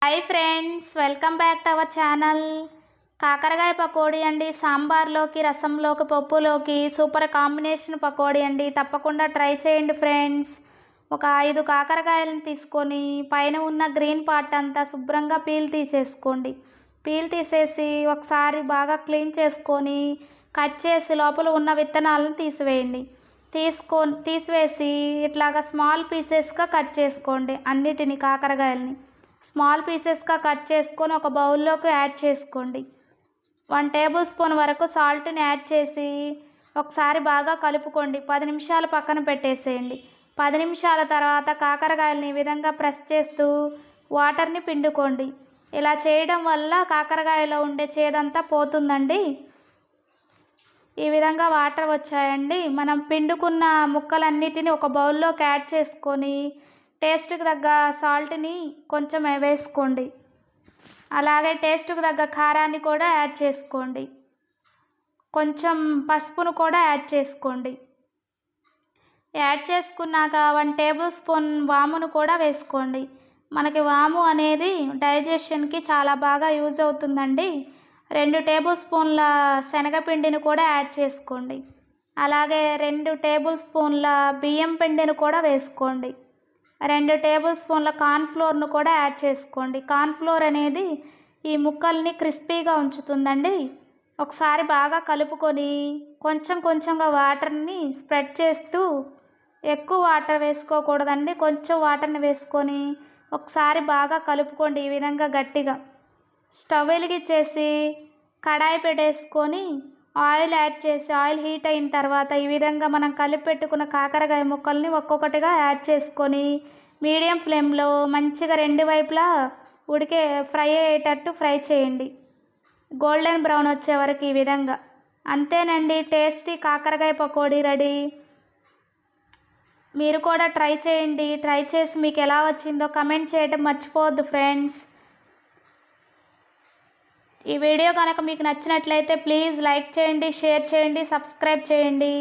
Hi friends, welcome back to our channel. కాకరకాయ పకోడీ అండి. సాంబార్లోకి, రసంలోకి, పప్పులోకి సూపర్ కాంబినేషన్ పకోడీ అండి. తప్పకుండా ట్రై చేయండి ఫ్రెండ్స్. ఒక 5 కాకరకాయలను తీసుకొని పైన ఉన్న గ్రీన్ పార్ట్ అంతా శుభ్రంగా పీల్ తీసేసుకోండి. పీల్ తీసేసి ఒకసారి బాగా క్లీన్ చేసుకొని కట్ చేసి లోపల ఉన్న విత్తనాలను తీసివేయండి. తీసివేసి ఇట్లాగా స్మాల్ పీసెస్గా కట్ చేసుకోండి. అన్నిటిని కాకరకాయలని స్మాల్ పీసెస్గా కట్ చేసుకొని ఒక బౌల్లోకి యాడ్ చేసుకోండి. 1 టేబుల్ స్పూన్ వరకు సాల్ట్ని యాడ్ చేసి ఒకసారి బాగా కలుపుకోండి. 10 నిమిషాలు పక్కన పెట్టేసేయండి. 10 నిమిషాల తర్వాత కాకరకాయలని ఈ విధంగా ప్రెస్ చేస్తూ వాటర్ని పిండుకోండి. ఇలా చేయడం వల్ల కాకరకాయలో ఉండే చేదంతా పోతుందండి. ఈ విధంగా వాటర్ వచ్చాయండి. మనం పిండుకున్న ముక్కలన్నిటిని ఒక బౌల్లోకి యాడ్ చేసుకొని టేస్ట్కి తగ్గ సాల్ట్ని కొంచెం వేసుకోండి. అలాగే టేస్ట్కి తగ్గ కారాన్ని కూడా యాడ్ చేసుకోండి. కొంచెం పసుపును కూడా యాడ్ చేసుకోండి. యాడ్ చేసుకున్నాక 1 టేబుల్ స్పూన్ వామును కూడా వేసుకోండి. మనకి వాము అనేది డైజెషన్కి చాలా బాగా యూజ్ అవుతుందండి. 2 టేబుల్ స్పూన్ల శనగపిండిని కూడా యాడ్ చేసుకోండి. అలాగే 2 టేబుల్ స్పూన్ల బియ్యం పిండిని కూడా వేసుకోండి. 2 టేబుల్ స్పూన్ల కార్న్ఫ్లోర్ను కూడా యాడ్ చేసుకోండి. కార్న్ఫ్లోర్ అనేది ఈ ముక్కల్ని క్రిస్పీగా ఉంచుతుందండి. ఒకసారి బాగా కలుపుకొని కొంచెం కొంచెంగా వాటర్ని స్ప్రెడ్ చేస్తూ, ఎక్కువ వాటర్ వేసుకోకూడదండి, కొంచెం వాటర్ని వేసుకొని ఒకసారి బాగా కలుపుకోండి. ఈ విధంగా గట్టిగా స్టవ్ వెలిగించేసి కడాయి పెట్టేసుకొని ఆయిల్ యాడ్ చేసి ఆయిల్ హీట్ అయిన తర్వాత ఈ విధంగా మనం కలిపి పెట్టుకున్న కాకరకాయ ముక్కల్ని ఒక్కొక్కటిగా యాడ్ చేసుకొని మీడియం ఫ్లేమ్లో మంచిగా 2 వైపులా ఫ్రై అయ్యేటట్టు ఫ్రై చేయండి. గోల్డెన్ బ్రౌన్ వచ్చే వరకు ఈ విధంగా. అంతేనండి, టేస్టీ కాకరకాయ పకోడీ రెడీ. మీరు కూడా ట్రై చేయండి. ట్రై చేసి మీకు ఎలా వచ్చిందో కమెంట్ చేయడం మర్చిపోవద్దు ఫ్రెండ్స్. ఈ వీడియో కనుక మీకు నచ్చినట్లయితే ప్లీజ్ లైక్ చేయండి, షేర్ చేయండి, సబ్స్క్రైబ్ చేయండి.